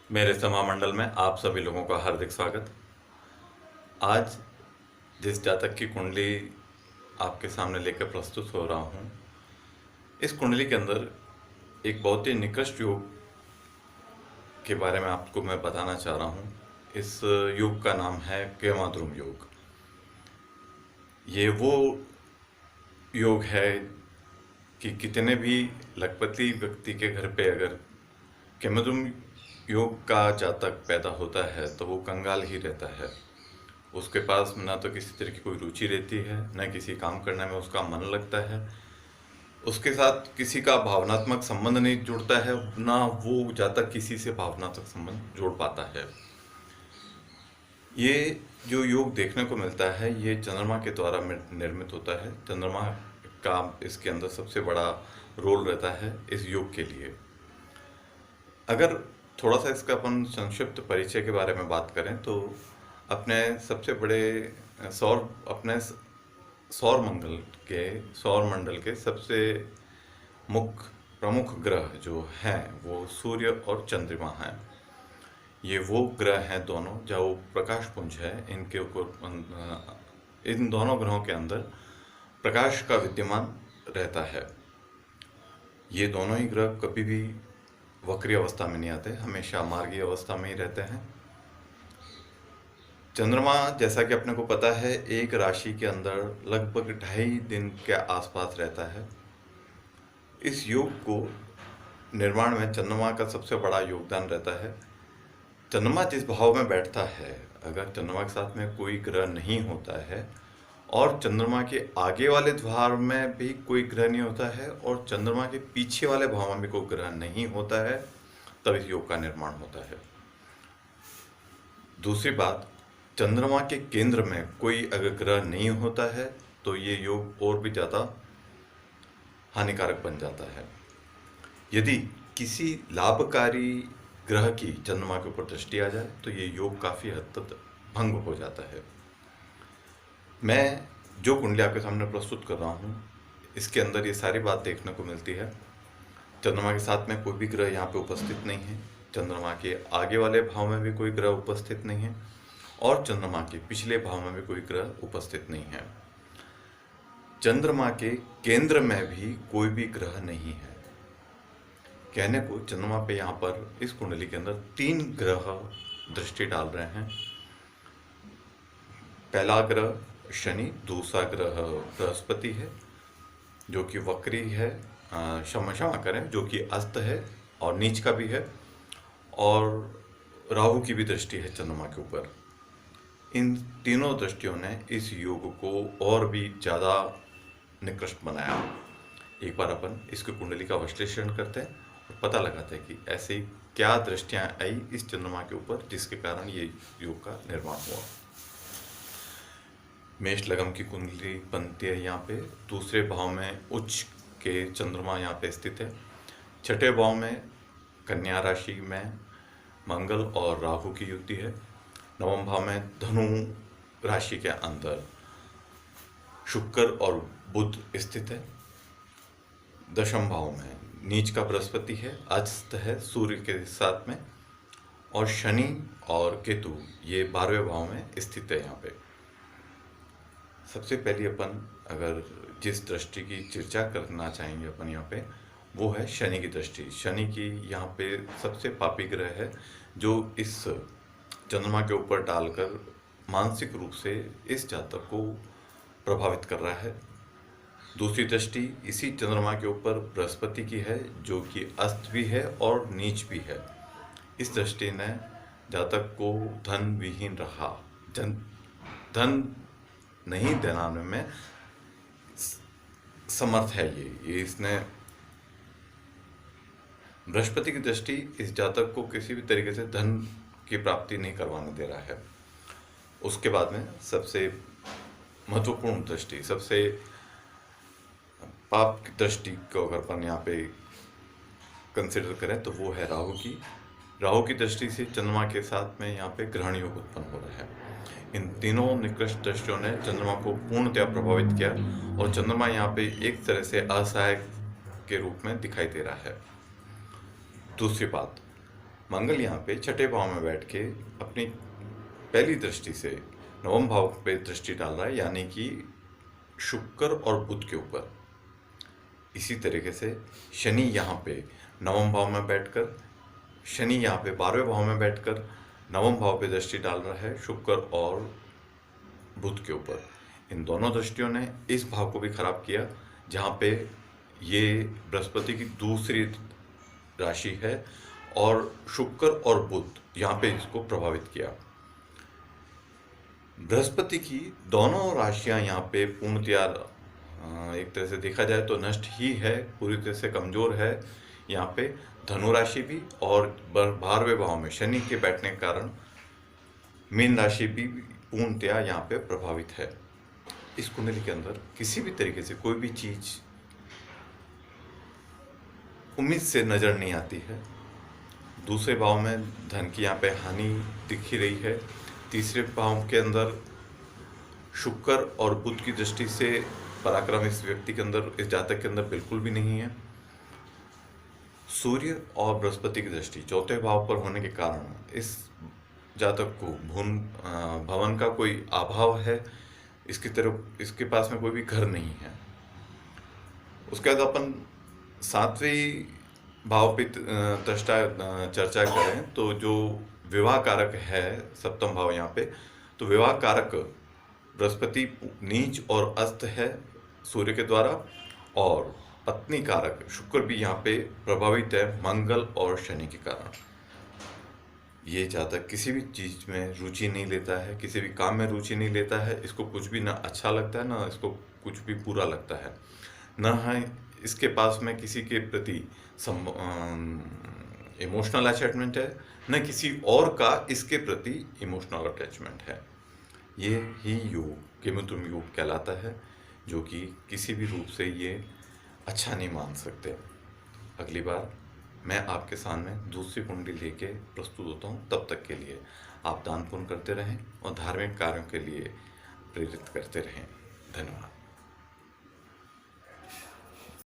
मेरे समा मंडल में आप सभी लोगों का हार्दिक स्वागत। आज जिस जातक की कुंडली आपके सामने लेकर प्रस्तुत हो रहा हूँ, इस कुंडली के अंदर एक बहुत ही निकृष्ट योग के बारे में आपको मैं बताना चाह रहा हूँ। इस योग का नाम है केमाद्रुम योग। ये वो योग है कि कितने भी लखपति व्यक्ति के घर पे अगर केमाद्रुम योग का जातक पैदा होता है तो वो कंगाल ही रहता है। उसके पास ना तो किसी तरह की कोई रुचि रहती है, न किसी काम करने में उसका मन लगता है, उसके साथ किसी का भावनात्मक संबंध नहीं जुड़ता है, ना वो जातक किसी से भावनात्मक संबंध जोड़ पाता है। ये जो योग देखने को मिलता है ये चंद्रमा के द्वारा निर्मित होता है। चंद्रमा का इसके अंदर सबसे बड़ा रोल रहता है इस योग के लिए। अगर थोड़ा सा इसका अपन संक्षिप्त परिचय के बारे में बात करें तो अपने सबसे बड़े अपने सौर मंडल के सबसे मुख्य प्रमुख ग्रह जो हैं वो सूर्य और चंद्रमा हैं। ये वो ग्रह हैं दोनों जो प्रकाश पुंज है, इनके ऊपर इन दोनों ग्रहों के अंदर प्रकाश का विद्यमान रहता है। ये दोनों ही ग्रह कभी भी वक्री अवस्था में नहीं आते, हमेशा मार्गीय अवस्था में ही रहते हैं। चंद्रमा जैसा कि अपने को पता है एक राशि के अंदर लगभग 2.5 दिन के आसपास रहता है। इस योग को निर्माण में चंद्रमा का सबसे बड़ा योगदान रहता है। चंद्रमा जिस भाव में बैठता है, अगर चंद्रमा के साथ में कोई ग्रह नहीं होता है और चंद्रमा के आगे वाले द्वार में भी कोई ग्रह नहीं होता है और चंद्रमा के पीछे वाले भाव में भी कोई ग्रह नहीं होता है, तब इस योग का निर्माण होता है। दूसरी बात, चंद्रमा के केंद्र में कोई अगर ग्रह नहीं होता है तो ये योग और भी ज़्यादा हानिकारक बन जाता है। यदि किसी लाभकारी ग्रह की चंद्रमा के ऊपर दृष्टि आ जाए तो ये योग काफ़ी हद तक भंग हो जाता है। मैं जो कुंडली आपके सामने प्रस्तुत कर रहा हूँ इसके अंदर ये सारी बात देखने को मिलती है। चंद्रमा के साथ में कोई भी ग्रह यहाँ पे उपस्थित नहीं है, चंद्रमा के आगे वाले भाव में भी कोई ग्रह उपस्थित नहीं है और चंद्रमा के पिछले भाव में भी कोई ग्रह उपस्थित नहीं है। चंद्रमा के केंद्र में भी कोई भी ग्रह नहीं है। कहने को चंद्रमा पे यहाँ पर इस कुंडली के अंदर 3 ग्रह दृष्टि डाल रहे हैं। पहला ग्रह शनि, दूसरा ग्रह बृहस्पति है जो कि वक्री है, क्षमा करें, जो कि अस्त है और नीच का भी है, और राहु की भी दृष्टि है चंद्रमा के ऊपर। इन तीनों दृष्टियों ने इस योग को और भी ज़्यादा निकृष्ट बनाया। एक बार अपन इसकी कुंडली का विश्लेषण करते हैं और पता लगाते हैं कि ऐसी क्या दृष्टियां आई इस चंद्रमा के ऊपर जिसके कारण ये योग का निर्माण हुआ। मेष लगम की कुंडली बनती है यहाँ पे, दूसरे भाव में उच्च के चंद्रमा यहाँ पे स्थित है, छठे भाव में कन्या राशि में मंगल और राहु की युति है, नवम भाव में धनु राशि के अंदर शुक्र और बुध स्थित है, दशम भाव में नीच का बृहस्पति है, अस्त है सूर्य के साथ में, और शनि और केतु ये 12वें भाव में स्थित है। यहाँ पे सबसे पहले अपन अगर जिस दृष्टि की चर्चा करना चाहेंगे अपन यहाँ पे वो है शनि की दृष्टि। शनि की यहाँ पे सबसे पापी ग्रह है जो इस चंद्रमा के ऊपर डालकर मानसिक रूप से इस जातक को प्रभावित कर रहा है। दूसरी दृष्टि इसी चंद्रमा के ऊपर बृहस्पति की है जो कि अस्त भी है और नीच भी है। इस दृष्टि ने जातक को धन विहीन रहा, धन नहीं दिलाने में समर्थ है। ये इसने बृहस्पति की दृष्टि इस जातक को किसी भी तरीके से धन की प्राप्ति नहीं करवाने दे रहा है। उसके बाद में सबसे महत्वपूर्ण दृष्टि, सबसे पाप की दृष्टि को अगर अपन यहाँ पे कंसिडर करें तो वो है राहु की। राहु की दृष्टि से चंद्रमा के साथ में यहाँ पे ग्रहण योग उत्पन्न हो रहा है। इन तीनों निकृष्ट दृष्टियों ने चंद्रमा को पूर्णतया प्रभावित किया और चंद्रमा यहाँ पे एक तरह से असहाय के रूप में दिखाई दे रहा है। दूसरी बात, मंगल यहाँ पे छठे भाव में बैठ के अपनी पहली दृष्टि से नवम भाव पे दृष्टि डाल रहा है, यानी कि शुक्र और बुध के ऊपर। इसी तरीके से शनि यहाँ पे नवम भाव में बैठकर, शनि यहाँ पे 12वें भाव में बैठकर नवम भाव पे दृष्टि डाल रहा है शुक्र और बुध के ऊपर। इन दोनों दृष्टियों ने इस भाव को भी खराब किया जहाँ पे ये बृहस्पति की दूसरी राशि है, और शुक्र और बुध यहाँ पे इसको प्रभावित किया। बृहस्पति की दोनों राशियां यहाँ पे पूर्णतया एक तरह से देखा जाए तो नष्ट ही है, पूरी तरह से कमजोर है। यहाँ पे धनु राशि भी और 12वें भाव में शनि के बैठने के कारण मीन राशि भी पूर्णतया यहाँ पे प्रभावित है। इस कुंडली के अंदर किसी भी तरीके से कोई भी चीज उम्मीद से नजर नहीं आती है। दूसरे भाव में धन की यहाँ पे हानि दिख ही रही है। तीसरे भाव के अंदर शुक्र और बुध की दृष्टि से पराक्रम इस व्यक्ति के अंदर, इस जातक के अंदर बिल्कुल भी नहीं है। सूर्य और बृहस्पति की दृष्टि चौथे भाव पर होने के कारण इस जातक को भवन का कोई अभाव है। इसकी तरफ इसके पास में कोई भी घर नहीं है। उसके बाद अपन 7वें भाव पे चर्चा करें तो जो विवाह कारक है 7वां भाव यहाँ पे, तो विवाह कारक बृहस्पति नीच और अस्त है सूर्य के द्वारा, और पत्नी कारक शुक्र भी यहाँ पे प्रभावित है मंगल और शनि के कारण। ये जातक किसी भी चीज में रुचि नहीं लेता है, किसी भी काम में रुचि नहीं लेता है। इसको कुछ भी ना अच्छा लगता है, ना इसको कुछ भी बुरा लगता है, ना है इसके पास में किसी के प्रति इमोशनल अटैचमेंट है, न किसी और का इसके प्रति इमोशनल अटैचमेंट है। ये ही योग केमित्रुम योग कहलाता है, जो कि किसी भी रूप से ये अच्छा नहीं मान सकते। अगली बार मैं आपके सामने दूसरी कुंडली लेके प्रस्तुत होता हूँ। तब तक के लिए आप दान पुण्य करते रहें और धार्मिक कार्यों के लिए प्रेरित करते रहें। धन्यवाद।